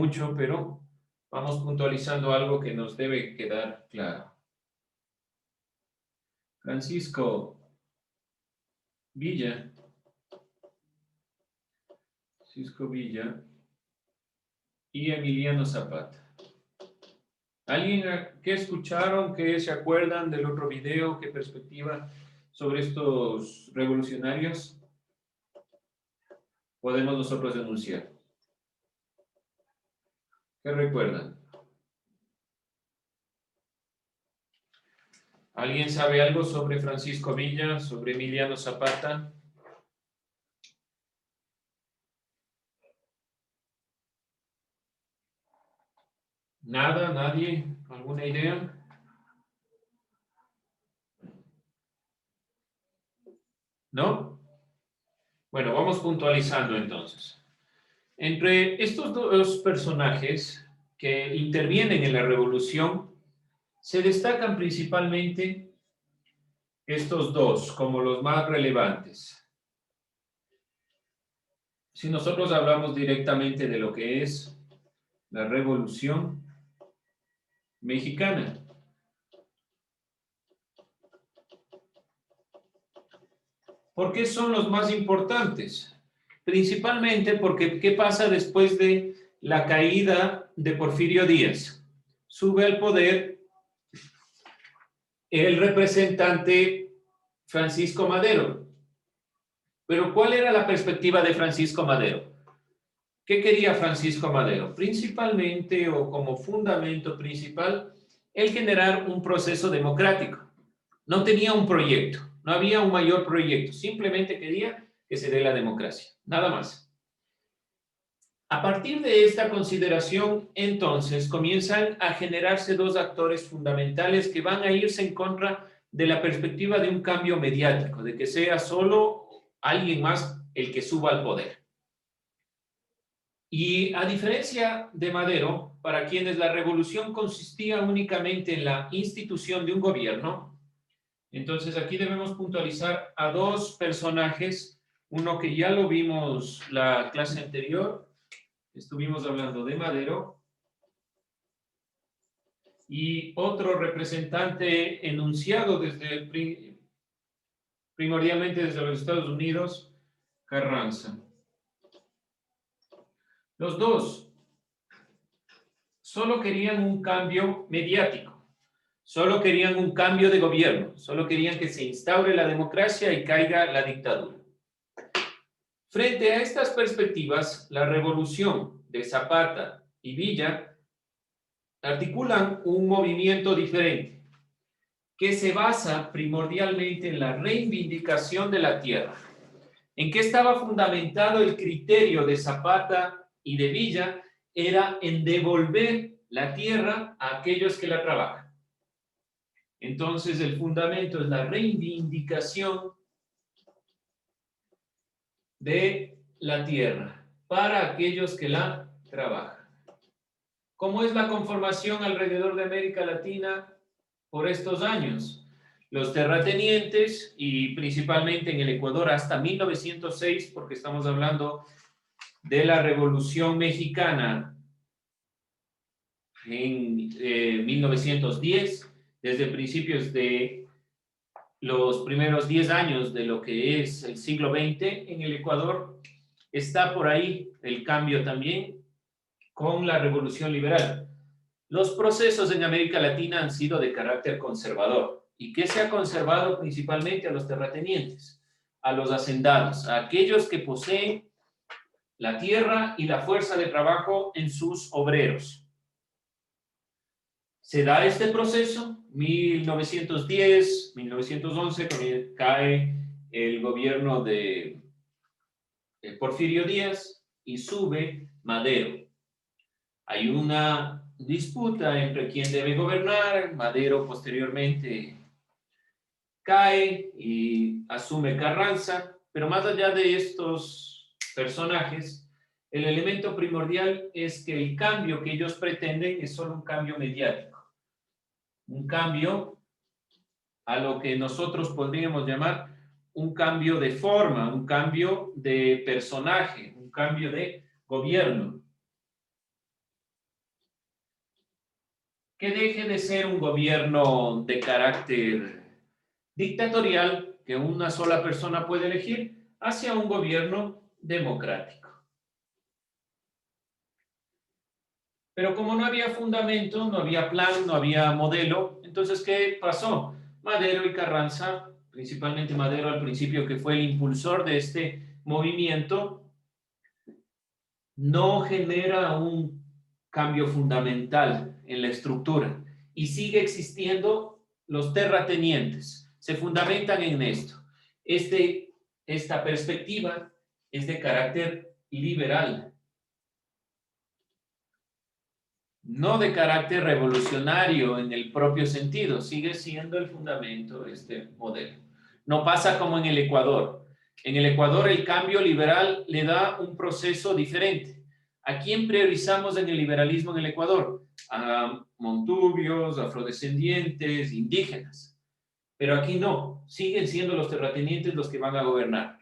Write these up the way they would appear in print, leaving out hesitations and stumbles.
mucho, pero vamos puntualizando algo que nos debe quedar claro. Francisco Villa y Emiliano Zapata. ¿Alguien que escucharon, que se acuerdan del otro video, qué perspectiva sobre estos revolucionarios podemos nosotros denunciar? ¿Qué recuerdan? ¿Alguien sabe algo sobre Francisco Villa, sobre Emiliano Zapata? ¿Nada? ¿Nadie? ¿Alguna idea? ¿No? Bueno, vamos puntualizando entonces. Entre estos dos personajes que intervienen en la revolución, se destacan principalmente estos dos como los más relevantes. Si nosotros hablamos directamente de lo que es la Revolución Mexicana, ¿por qué son los más importantes? Principalmente porque, ¿qué pasa después de la caída de Porfirio Díaz? Sube al poder el representante Francisco Madero. Pero ¿cuál era la perspectiva de Francisco Madero? ¿Qué quería Francisco Madero? Principalmente, o como fundamento principal, el generar un proceso democrático. No tenía un proyecto, no había un mayor proyecto, simplemente quería que se dé la democracia, nada más. A partir de esta consideración, entonces, comienzan a generarse dos actores fundamentales que van a irse en contra de la perspectiva de un cambio mediático, de que sea solo alguien más el que suba al poder. Y a diferencia de Madero, para quienes la revolución consistía únicamente en la institución de un gobierno, entonces aquí debemos puntualizar a dos personajes, uno que ya lo vimos la clase anterior, estuvimos hablando de Madero, y otro representante enunciado primordialmente desde los Estados Unidos, Carranza. Los dos solo querían un cambio mediático, solo querían un cambio de gobierno, solo querían que se instaure la democracia y caiga la dictadura. Frente a estas perspectivas, la revolución de Zapata y Villa articulan un movimiento diferente que se basa primordialmente en la reivindicación de la tierra. ¿En qué estaba fundamentado el criterio de Zapata y de Villa? Era en devolver la tierra a aquellos que la trabajan. Entonces, el fundamento es la reivindicación de la tierra para aquellos que la trabajan. ¿Cómo es la conformación alrededor de América Latina por estos años? Los terratenientes, y principalmente en el Ecuador hasta 1906, porque estamos hablando de la Revolución Mexicana en 1910, desde principios de los primeros 10 años de lo que es el siglo XX en el Ecuador, está por ahí el cambio también con la Revolución Liberal. Los procesos en América Latina han sido de carácter conservador. ¿Y qué se ha conservado? Principalmente a los terratenientes, a los hacendados, a aquellos que poseen la tierra y la fuerza de trabajo en sus obreros. Se da este proceso, 1910, 1911, cuando cae el gobierno de Porfirio Díaz y sube Madero. Hay una disputa entre quién debe gobernar. Madero posteriormente cae y asume Carranza, pero más allá de estos personajes, el elemento primordial es que el cambio que ellos pretenden es solo un cambio mediático, un cambio a lo que nosotros podríamos llamar un cambio de forma, un cambio de personaje, un cambio de gobierno. que deje de ser un gobierno de carácter dictatorial que una sola persona puede elegir hacia un gobierno democrático. Pero como no había fundamento, no había plan, no había modelo, entonces, ¿qué pasó? Madero y Carranza, principalmente Madero al principio, que fue el impulsor de este movimiento, no genera un cambio fundamental en la estructura y sigue existiendo los terratenientes. Se fundamentan en esto. Esta perspectiva es de carácter liberal, no de carácter revolucionario en el propio sentido, sigue siendo el fundamento de este modelo. No pasa como en el Ecuador. En el Ecuador el cambio liberal le da un proceso diferente. ¿A quién priorizamos en el liberalismo en el Ecuador? A montubios, afrodescendientes, indígenas. Pero aquí no, siguen siendo los terratenientes los que van a gobernar.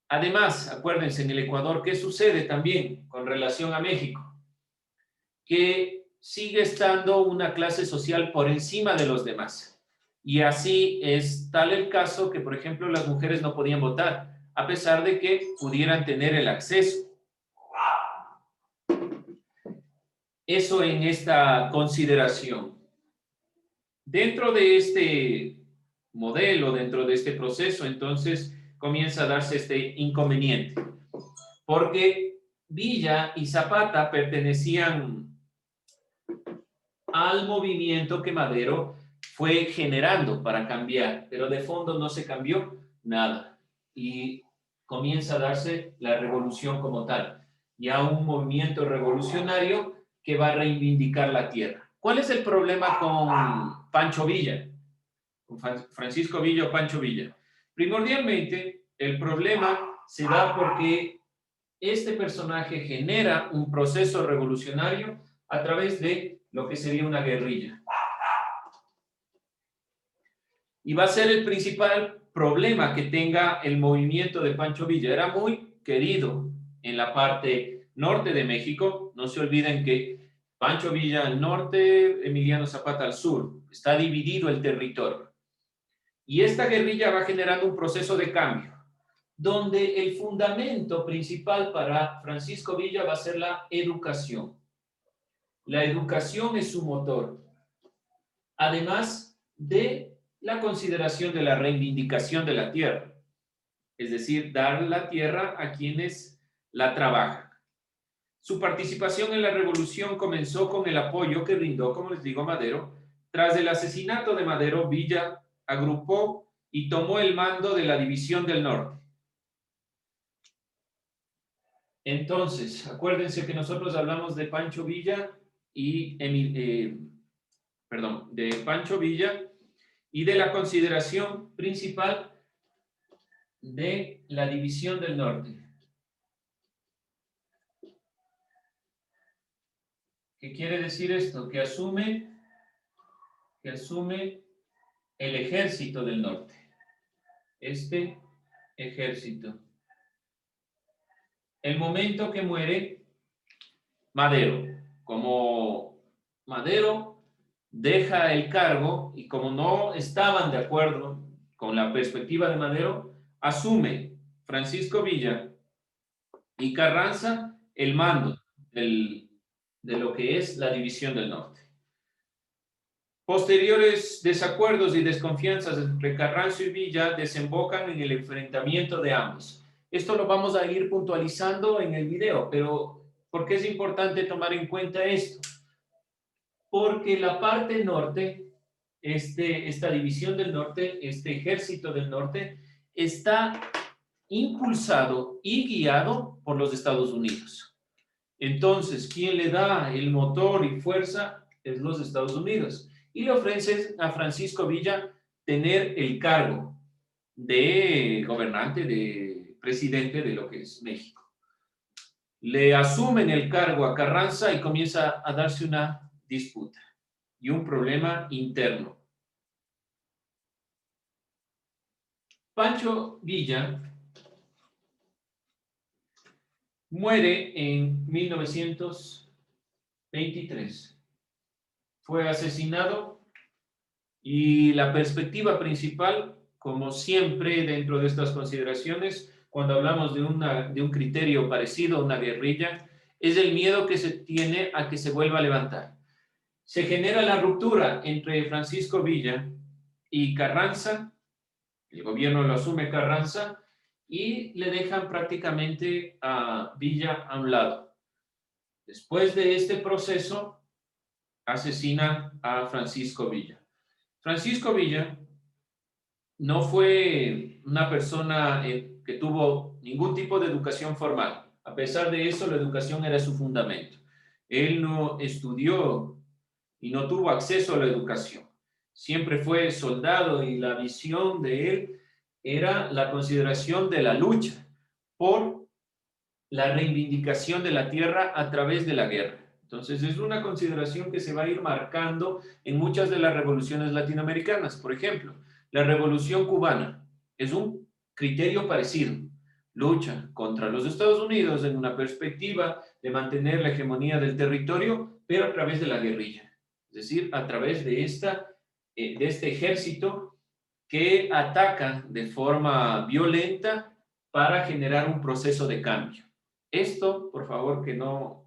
Además, acuérdense, en el Ecuador, ¿qué sucede también con relación a México? Que sigue estando una clase social por encima de los demás. Y así es tal el caso que, por ejemplo, las mujeres no podían votar, a pesar de que pudieran tener el acceso. Eso en esta consideración. Dentro de este modelo, dentro de este proceso, entonces comienza a darse este inconveniente, porque Villa y Zapata pertenecían al movimiento que Madero fue generando para cambiar, pero de fondo no se cambió nada y comienza a darse la revolución como tal, ya un movimiento revolucionario que va a reivindicar la tierra. ¿Cuál es el problema con Pancho Villa? Con Francisco Villa o Pancho Villa. Primordialmente, el problema se da porque este personaje genera un proceso revolucionario a través de lo que sería una guerrilla. Y va a ser el principal problema que tenga el movimiento de Pancho Villa. Era muy querido en la parte norte de México. No se olviden que Pancho Villa al norte, Emiliano Zapata al sur. Está dividido el territorio. Y esta guerrilla va generando un proceso de cambio, donde el fundamento principal para Francisco Villa va a ser la educación. La educación es su motor, además de la consideración de la reivindicación de la tierra, es decir, dar la tierra a quienes la trabajan. Su participación en la revolución comenzó con el apoyo que brindó, como les digo, Madero. Tras el asesinato de Madero, Villa agrupó y tomó el mando de la División del Norte. Entonces, acuérdense que nosotros hablamos de Pancho Villa y de Pancho Villa y de la consideración principal de la División del Norte. ¿Qué quiere decir esto? Que asume el ejército del norte. Este ejército. El momento que muere Madero, como Madero deja el cargo y como no estaban de acuerdo con la perspectiva de Madero, asume Francisco Villa y Carranza el mando de lo que es la División del Norte. Posteriores desacuerdos y desconfianzas entre Carranza y Villa desembocan en el enfrentamiento de ambos. Esto lo vamos a ir puntualizando en el video, pero ¿por qué es importante tomar en cuenta esto? Porque la parte norte, esta división del norte, este ejército del norte, está impulsado y guiado por los Estados Unidos. Entonces, ¿quién le da el motor y fuerza? Es los Estados Unidos. Y le ofrecen a Francisco Villa tener el cargo de gobernante, de presidente de lo que es México. Le asumen el cargo a Carranza y comienza a darse una disputa y un problema interno. Pancho Villa muere en 1923. fue asesinado y la perspectiva principal, como siempre dentro de estas consideraciones, cuando hablamos de un criterio parecido a una guerrilla, es el miedo que se tiene a que se vuelva a levantar. Se genera la ruptura entre Francisco Villa y Carranza, el gobierno lo asume Carranza y le dejan prácticamente a Villa a un lado. Después de este proceso, asesinan a Francisco Villa. Francisco Villa no fue una persona que tuvo ningún tipo de educación formal. A pesar de eso, la educación era su fundamento. Él no estudió y no tuvo acceso a la educación. Siempre fue soldado y la visión de él era la consideración de la lucha por la reivindicación de la tierra a través de la guerra. Entonces, es una consideración que se va a ir marcando en muchas de las revoluciones latinoamericanas. Por ejemplo, la revolución cubana es un criterio parecido. Lucha contra los Estados Unidos en una perspectiva de mantener la hegemonía del territorio, pero a través de la guerrilla. Es decir, a través de este ejército que ataca de forma violenta para generar un proceso de cambio. Esto, por favor, que no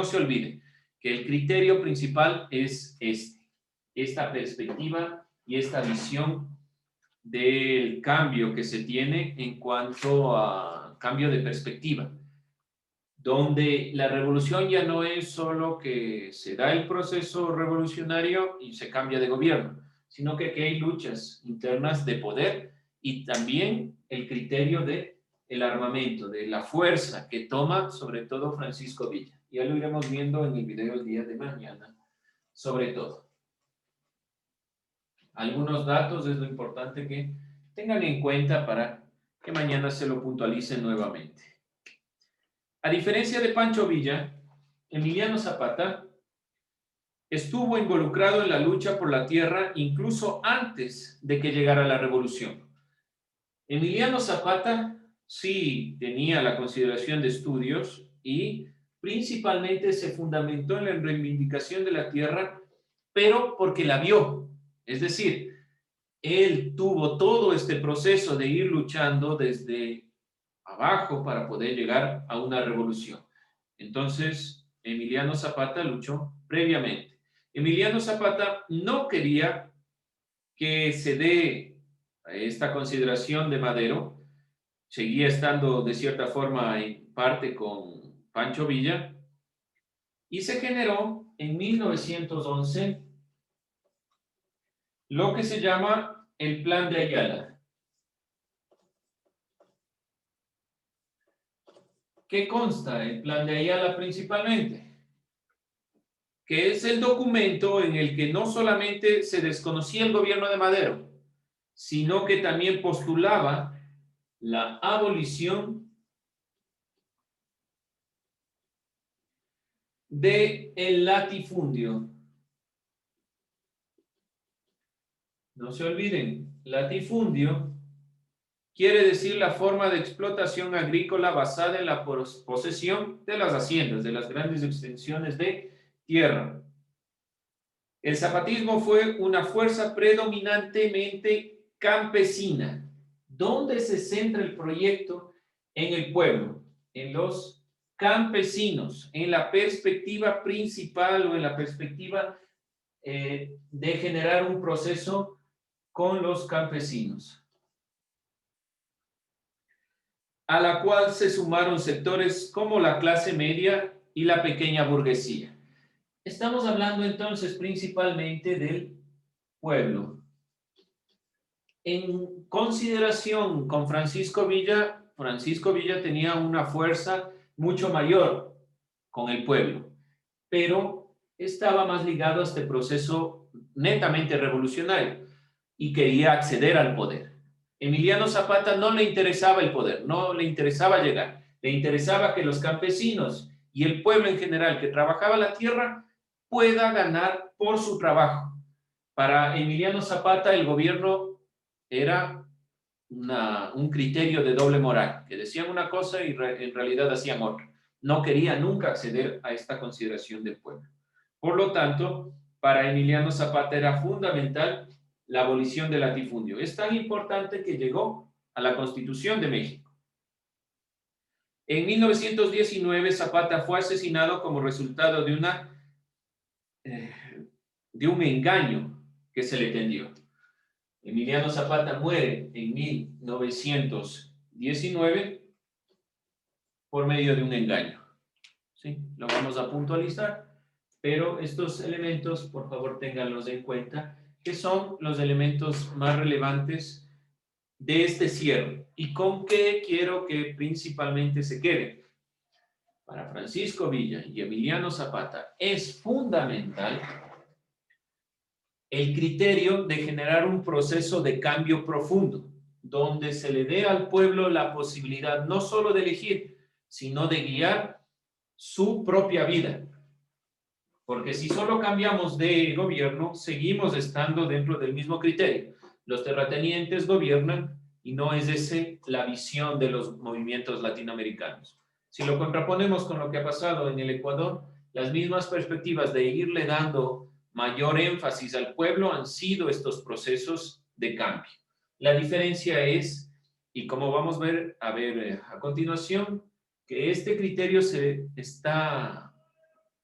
se olvide, que el criterio principal es esta perspectiva y esta visión del cambio que se tiene en cuanto a cambio de perspectiva, donde la revolución ya no es solo que se da el proceso revolucionario y se cambia de gobierno, sino que aquí hay luchas internas de poder y también el criterio de el armamento, de la fuerza que toma sobre todo Francisco Villa. Ya lo iremos viendo en el video el día de mañana, sobre todo. Algunos datos es lo importante que tengan en cuenta para que mañana se lo puntualicen nuevamente. A diferencia de Pancho Villa, Emiliano Zapata estuvo involucrado en la lucha por la tierra incluso antes de que llegara la revolución. Emiliano Zapata sí tenía la consideración de estudios y principalmente se fundamentó en la reivindicación de la tierra, pero porque la vio. Es decir, él tuvo todo este proceso de ir luchando desde abajo para poder llegar a una revolución. Entonces, Emiliano Zapata luchó previamente. Emiliano Zapata no quería que se dé esta consideración de Madero, seguía estando de cierta forma en parte con Pancho Villa, y se generó en 1911 lo que se llama el Plan de Ayala. ¿Qué consta el Plan de Ayala principalmente? Que es el documento en el que no solamente se desconocía el gobierno de Madero, sino que también postulaba la abolición del latifundio. No se olviden, latifundio quiere decir la forma de explotación agrícola basada en la posesión de las haciendas, de las grandes extensiones de tierra. El zapatismo fue una fuerza predominantemente campesina. ¿Dónde se centra el proyecto? En el pueblo, en los campesinos, en la perspectiva principal o en la perspectiva de generar un proceso con los campesinos, a la cual se sumaron sectores como la clase media y la pequeña burguesía. Estamos hablando entonces principalmente del pueblo. En consideración con Francisco Villa tenía una fuerza mucho mayor con el pueblo, pero estaba más ligado a este proceso netamente revolucionario y quería acceder al poder. Emiliano Zapata no le interesaba el poder, no le interesaba llegar, le interesaba que los campesinos y el pueblo en general que trabajaba la tierra pueda ganar por su trabajo. Para Emiliano Zapata el gobierno era un criterio de doble moral, que decían una cosa y en realidad hacían otra. No quería nunca acceder a esta consideración del pueblo. Por lo tanto, para Emiliano Zapata era fundamental la abolición del latifundio. Es tan importante que llegó a la Constitución de México. En 1919, Zapata fue asesinado como resultado de un engaño que se le tendió. Emiliano Zapata muere en 1919 por medio de un engaño. ¿Sí? Lo vamos a puntualizar, pero estos elementos, por favor, ténganlos en cuenta, que son los elementos más relevantes de este cierre. ¿Y con qué quiero que principalmente se quede? Para Francisco Villa y Emiliano Zapata es fundamental el criterio de generar un proceso de cambio profundo, donde se le dé al pueblo la posibilidad no solo de elegir, sino de guiar su propia vida. Porque si solo cambiamos de gobierno, seguimos estando dentro del mismo criterio. Los terratenientes gobiernan y no es esa la visión de los movimientos latinoamericanos. Si lo contraponemos con lo que ha pasado en el Ecuador, las mismas perspectivas de irle dando mayor énfasis al pueblo han sido estos procesos de cambio. La diferencia es, y como vamos a ver a continuación, que este criterio se está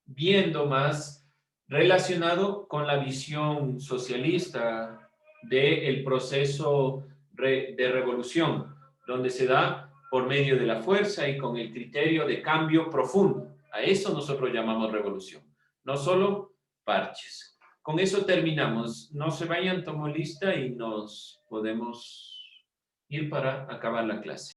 viendo más relacionado con la visión socialista del proceso de revolución, donde se da por medio de la fuerza y con el criterio de cambio profundo. A eso nosotros llamamos revolución, no solo parches. Con eso terminamos. No se vayan, tomo lista y nos podemos ir para acabar la clase.